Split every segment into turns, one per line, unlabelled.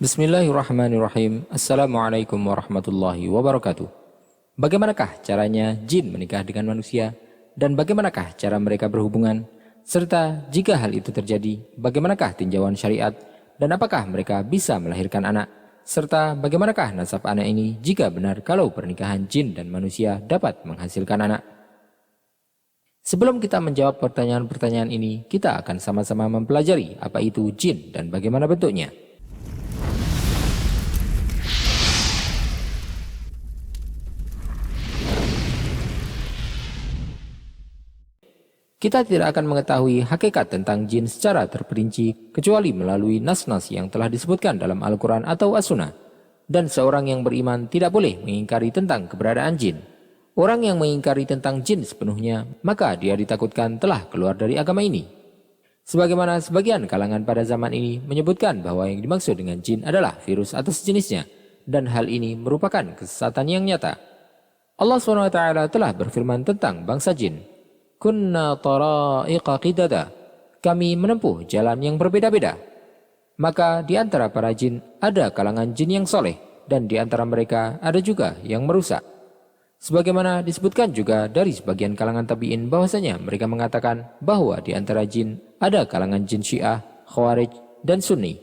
Bismillahirrahmanirrahim. Assalamualaikum warahmatullahi wabarakatuh. Bagaimanakah caranya jin menikah dengan manusia? Dan bagaimanakah cara mereka berhubungan? Serta jika hal itu terjadi, bagaimanakah tinjauan syariat? Dan apakah mereka bisa melahirkan anak? Serta bagaimanakah nasab anak ini jika benar kalau pernikahan jin dan manusia dapat menghasilkan anak? Sebelum kita menjawab pertanyaan-pertanyaan ini, kita akan sama-sama mempelajari apa itu jin dan bagaimana bentuknya. Kita tidak akan mengetahui hakikat tentang jin secara terperinci kecuali melalui nas-nas yang telah disebutkan dalam Al-Quran atau As-Sunnah. Dan seorang yang beriman tidak boleh mengingkari tentang keberadaan jin. Orang yang mengingkari tentang jin sepenuhnya, maka dia ditakutkan telah keluar dari agama ini. Sebagaimana sebagian kalangan pada zaman ini menyebutkan bahwa yang dimaksud dengan jin adalah virus atau sejenisnya, dan hal ini merupakan kesesatan yang nyata. Allah SWT telah berfirman tentang bangsa jin. Kunna tara'iqa qidada. Kami menempuh jalan yang berbeda-beda. Maka di antara para jin ada kalangan jin yang soleh, dan di antara mereka ada juga yang merusak. Sebagaimana disebutkan juga dari sebagian kalangan tabi'in bahwasanya mereka mengatakan bahwa di antara jin ada kalangan jin Syiah, Khawarij, dan Sunni.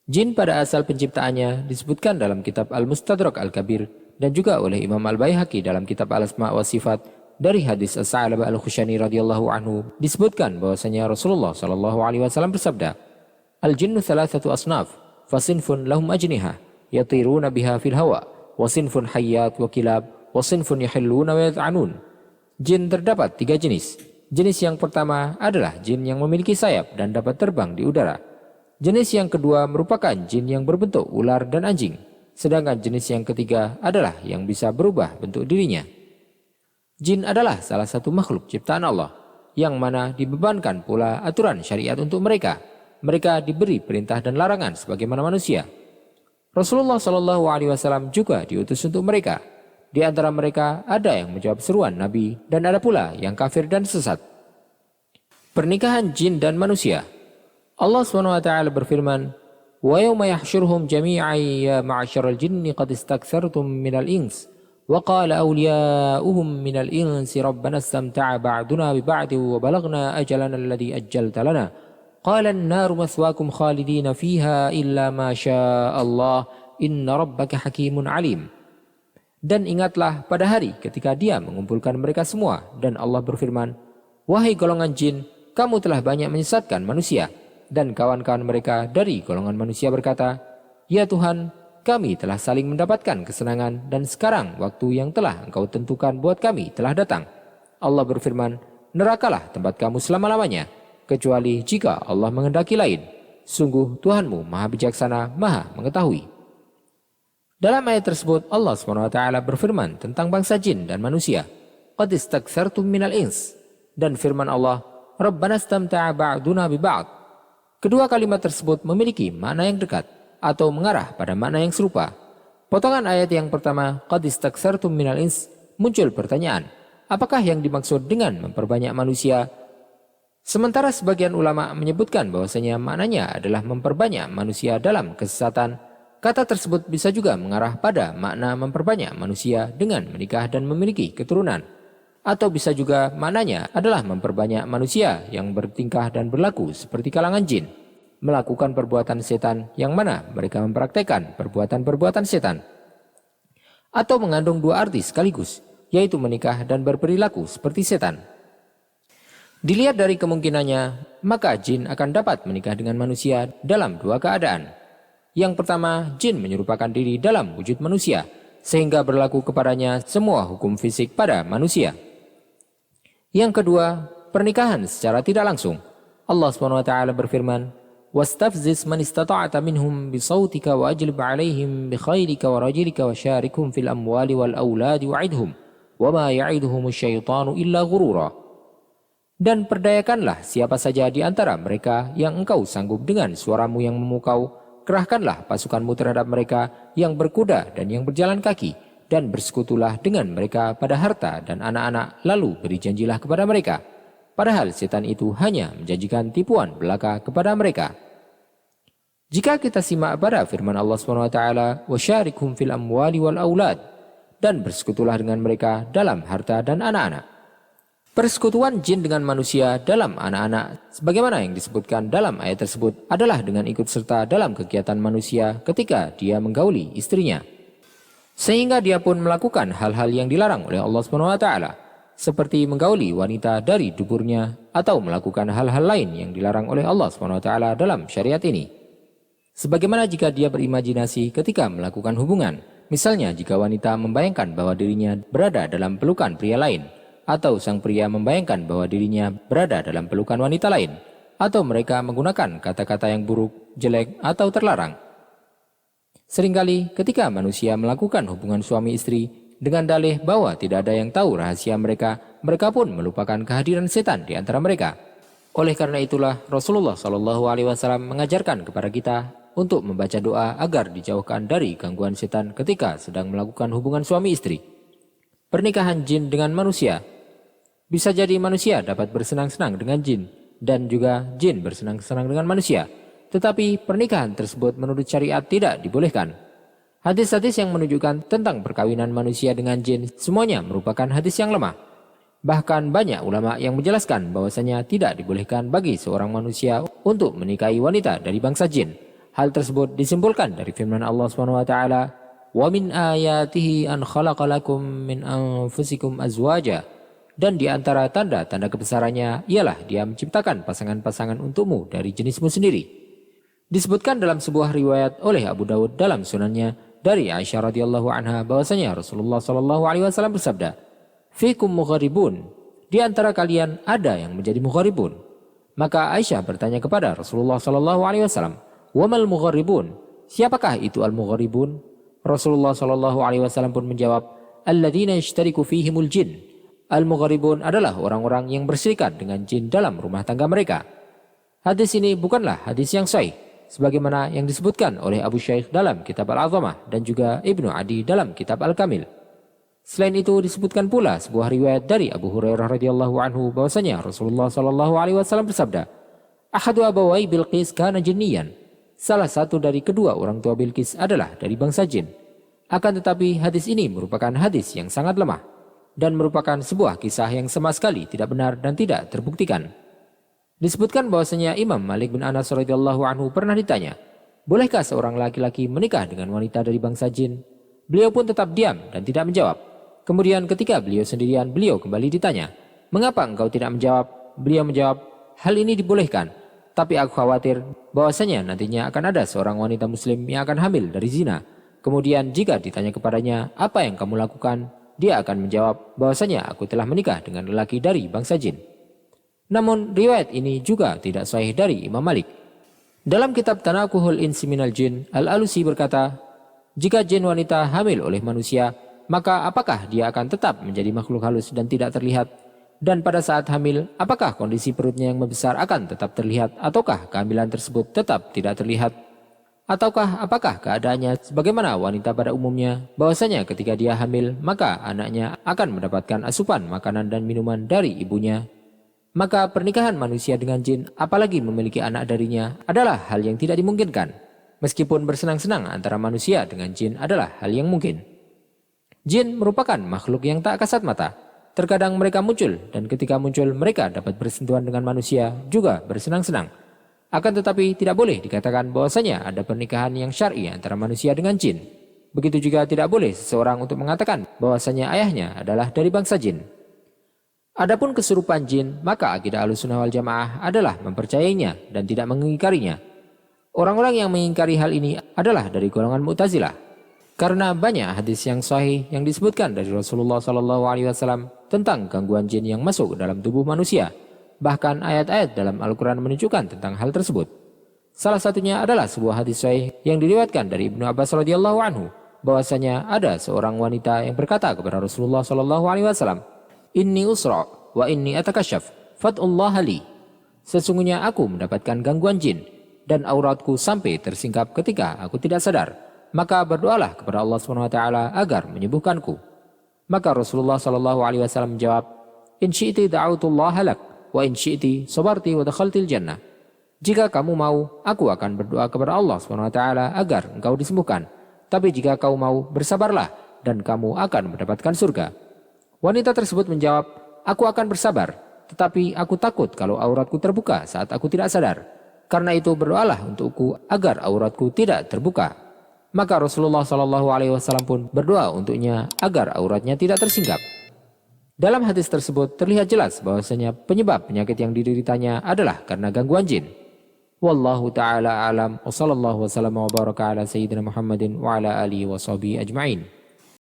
Jin pada asal penciptaannya disebutkan dalam kitab Al-Mustadrak Al-Kabir dan juga oleh Imam Al-Baihaqi dalam kitab Al-Asma' wa Sifat. Dari hadis As-Sa'labah Al-Khushani radhiyallahu anhu disebutkan bahwasanya Rasulullah sallallahu alaihi wasallam bersabda, "Al-jinnu thalathatu asnaf, fasinfun lahum ajnihah, yatiruna biha fil hawa, wa sinfun hayyat wa kilab, wa sinfun yahilluna wa yad'anun." Jin terdapat 3 jenis. Jenis yang pertama adalah jin yang memiliki sayap dan dapat terbang di udara. Jenis yang kedua merupakan jin yang berbentuk ular dan anjing. Sedangkan jenis yang ketiga adalah yang bisa berubah bentuk dirinya. Jin adalah salah satu makhluk ciptaan Allah, yang mana dibebankan pula aturan syariat untuk mereka. Mereka diberi perintah dan larangan sebagaimana manusia. Rasulullah SAW juga diutus untuk mereka. Di antara mereka ada yang menjawab seruan Nabi dan ada pula yang kafir dan sesat. Pernikahan jin dan manusia. Allah SWT berfirman, "Wa yawma yahsyuruhum jami'an ya ma'asyaral jinni qad istakthartum minal ins. وقال أولياؤهم من الإنس ربنا استمتع بعضنا ببعض وبلغنا أجلنا الذي أجلت لنا قال النار مثواكم خالدين فيها إلا ما شاء الله إن ربك حكيم عليم." Dan ingatlah pada hari ketika dia mengumpulkan mereka semua dan Allah berfirman, "Wahai golongan jin, kamu telah banyak menyesatkan manusia." Dan kawan-kawan mereka dari golongan manusia berkata, "Ya Tuhan, kami telah saling mendapatkan kesenangan dan sekarang waktu yang telah Engkau tentukan buat kami telah datang." Allah berfirman, "Nerakalah tempat kamu selama-lamanya, kecuali jika Allah menghendaki lain. Sungguh Tuhanmu maha bijaksana, maha mengetahui." Dalam ayat tersebut Allah SWT berfirman tentang bangsa jin dan manusia. "Qad istakthartum minal ins." Dan firman Allah, "Rabbana istamta'a ba'duna bi ba'd." Kedua kalimat tersebut memiliki makna yang dekat atau mengarah pada makna yang serupa. Potongan ayat yang pertama, "Qad istakthartum minal ins," muncul pertanyaan, apakah yang dimaksud dengan memperbanyak manusia? Sementara sebagian ulama menyebutkan bahwasanya maknanya adalah memperbanyak manusia dalam kesesatan. Kata tersebut bisa juga mengarah pada makna memperbanyak manusia dengan menikah dan memiliki keturunan. Atau bisa juga maknanya adalah memperbanyak manusia yang bertingkah dan berlaku seperti kalangan jin, melakukan perbuatan setan yang mana mereka mempraktekkan perbuatan-perbuatan setan. Atau mengandung dua arti sekaligus, yaitu menikah dan berperilaku seperti setan. Dilihat dari kemungkinannya, maka jin akan dapat menikah dengan manusia dalam dua keadaan. Yang pertama, jin menyerupakan diri dalam wujud manusia, sehingga berlaku kepadanya semua hukum fisik pada manusia. Yang kedua, pernikahan secara tidak langsung. Allah SWT berfirman, "Wastafziz man istata'ta minhum bisautika wa ajlib 'alaihim bi khailika wa rajilika wa syarikhum fil amwali wal auladi wa'idhum wa ma ya'iduhumus syaitanu illa ghurura." Dan perdayakanlah siapa saja di antara mereka yang engkau sanggup dengan suaramu yang memukau. Kerahkanlah pasukanmu terhadap mereka yang berkuda dan yang berjalan kaki, dan bersekutulah dengan mereka pada harta dan anak-anak, lalu beri janjilah kepada mereka. Padahal setan itu hanya menjanjikan tipuan belaka kepada mereka. Jika kita simak pada firman Allah SWT, "Wasyarikhum fil amwali wal aulad," dan bersekutulah dengan mereka dalam harta dan anak-anak. Persekutuan jin dengan manusia dalam anak-anak, sebagaimana yang disebutkan dalam ayat tersebut, adalah dengan ikut serta dalam kegiatan manusia ketika dia menggauli istrinya. Sehingga dia pun melakukan hal-hal yang dilarang oleh Allah SWT, seperti menggauli wanita dari duburnya atau melakukan hal-hal lain yang dilarang oleh Allah SWT dalam syariat ini. Sebagaimana jika dia berimajinasi ketika melakukan hubungan, misalnya jika wanita membayangkan bahwa dirinya berada dalam pelukan pria lain, atau sang pria membayangkan bahwa dirinya berada dalam pelukan wanita lain, atau mereka menggunakan kata-kata yang buruk, jelek, atau terlarang. Seringkali ketika manusia melakukan hubungan suami istri dengan dalih bahwa tidak ada yang tahu rahasia mereka, mereka pun melupakan kehadiran setan di antara mereka. Oleh karena itulah Rasulullah SAW mengajarkan kepada kita untuk membaca doa agar dijauhkan dari gangguan setan ketika sedang melakukan hubungan suami istri. Pernikahan jin dengan manusia. Bisa jadi manusia dapat bersenang-senang dengan jin, dan juga jin bersenang-senang dengan manusia. Tetapi pernikahan tersebut menurut syariat tidak dibolehkan. Hadis-hadis yang menunjukkan tentang perkawinan manusia dengan jin semuanya merupakan hadis yang lemah. Bahkan banyak ulama yang menjelaskan bahwasanya tidak dibolehkan bagi seorang manusia untuk menikahi wanita dari bangsa jin. Hal tersebut disimpulkan dari firman Allah SWT, "Wa min ayatihi an khalaqa lakum min anfusikum azwaja." Dan di antara tanda-tanda kebesarannya ialah Dia menciptakan pasangan-pasangan untukmu dari jenismu sendiri. Disebutkan dalam sebuah riwayat oleh Abu Dawud dalam sunannya dari Aisyah radhiyallahu anha bahwasanya Rasulullah SAW bersabda, "Fikum mugharibun." Di antara kalian ada yang menjadi mugharibun. Maka Aisyah bertanya kepada Rasulullah SAW, "Wamal mugharibun?" Siapakah itu al-mugharibun? Rasulullah SAW pun menjawab, "Alladzina yashtariku fihimul jin." Al-mugharibun adalah orang-orang yang berserikat dengan jin dalam rumah tangga mereka. Hadis ini bukanlah hadis yang sahih, sebagaimana yang disebutkan oleh Abu Shaykh dalam kitab Al-Azamah dan juga Ibnu Adi dalam kitab Al-Kamil. Selain itu disebutkan pula sebuah riwayat dari Abu Hurairah radhiyallahu anhu bahwasanya Rasulullah SAW bersabda, "Ahadu abawai Bilqis kana jinniyan." Salah satu dari kedua orang tua Bilqis adalah dari bangsa jin. Akan tetapi hadis ini merupakan hadis yang sangat lemah dan merupakan sebuah kisah yang sama sekali tidak benar dan tidak terbuktikan. Disebutkan bahwasanya Imam Malik bin Anas radhiyallahu anhu pernah ditanya, "Bolehkah seorang laki-laki menikah dengan wanita dari bangsa jin?" Beliau pun tetap diam dan tidak menjawab. Kemudian ketika beliau sendirian, beliau kembali ditanya, "Mengapa engkau tidak menjawab?" Beliau menjawab, "Hal ini dibolehkan, tapi aku khawatir bahwasanya nantinya akan ada seorang wanita muslim yang akan hamil dari zina. Kemudian jika ditanya kepadanya, 'Apa yang kamu lakukan?' Dia akan menjawab bahwasanya aku telah menikah dengan lelaki dari bangsa jin." Namun riwayat ini juga tidak sahih dari Imam Malik. Dalam kitab Tanakuhul Insi Minal Jin, Al-Alusi berkata, "Jika jin wanita hamil oleh manusia, maka apakah dia akan tetap menjadi makhluk halus dan tidak terlihat? Dan pada saat hamil, apakah kondisi perutnya yang membesar akan tetap terlihat ataukah kehamilan tersebut tetap tidak terlihat? Ataukah apakah keadaannya sebagaimana wanita pada umumnya, bahwasanya ketika dia hamil, maka anaknya akan mendapatkan asupan makanan dan minuman dari ibunya? Maka pernikahan manusia dengan jin, apalagi memiliki anak darinya, adalah hal yang tidak dimungkinkan. Meskipun bersenang-senang antara manusia dengan jin adalah hal yang mungkin. Jin merupakan makhluk yang tak kasat mata. Terkadang mereka muncul, dan ketika muncul mereka dapat bersentuhan dengan manusia, juga bersenang-senang. Akan tetapi tidak boleh dikatakan bahwasanya ada pernikahan yang syar'i antara manusia dengan jin. Begitu juga tidak boleh seseorang untuk mengatakan bahwasanya ayahnya adalah dari bangsa jin. Adapun kesurupan jin, maka akidah Ahlussunnah wal Jamaah adalah mempercayainya dan tidak mengingkarinya. Orang-orang yang mengingkari hal ini adalah dari golongan Mu'tazilah. Karena banyak hadis yang sahih yang disebutkan dari Rasulullah SAW tentang gangguan jin yang masuk ke dalam tubuh manusia. Bahkan ayat-ayat dalam Al-Quran menunjukkan tentang hal tersebut. Salah satunya adalah sebuah hadis sahih yang diriwayatkan dari Ibnu Abbas radhiyallahu anhu, bahwasanya ada seorang wanita yang berkata kepada Rasulullah SAW, "Inni usra wa inni atakashaf, fad'ullah li." Sesungguhnya aku mendapatkan gangguan jin dan auratku sampai tersingkap ketika aku tidak sadar. Maka berdoalah kepada Allah SWT agar menyembuhkanku. Maka Rasulullah SAW menjawab, "In syi'ti da'autullaha lak, wa in syi'ti sabarti wa dakhaltil jannah." Jika kamu mau, aku akan berdoa kepada Allah SWT agar engkau disembuhkan. Tapi jika kau mau, bersabarlah dan kamu akan mendapatkan surga. Wanita tersebut menjawab, aku akan bersabar, tetapi aku takut kalau auratku terbuka saat aku tidak sadar. Karena itu berdoalah untukku agar auratku tidak terbuka. Maka Rasulullah SAW pun berdoa untuknya agar auratnya tidak tersingkap. Dalam hadis tersebut terlihat jelas bahwasanya penyebab penyakit yang dideritanya adalah karena gangguan jin. Wallahu ta'ala alam wa sallallahu wa sallam wa baraka ala sayyidina Muhammadin wa ala alihi wa sahbihi ajma'in.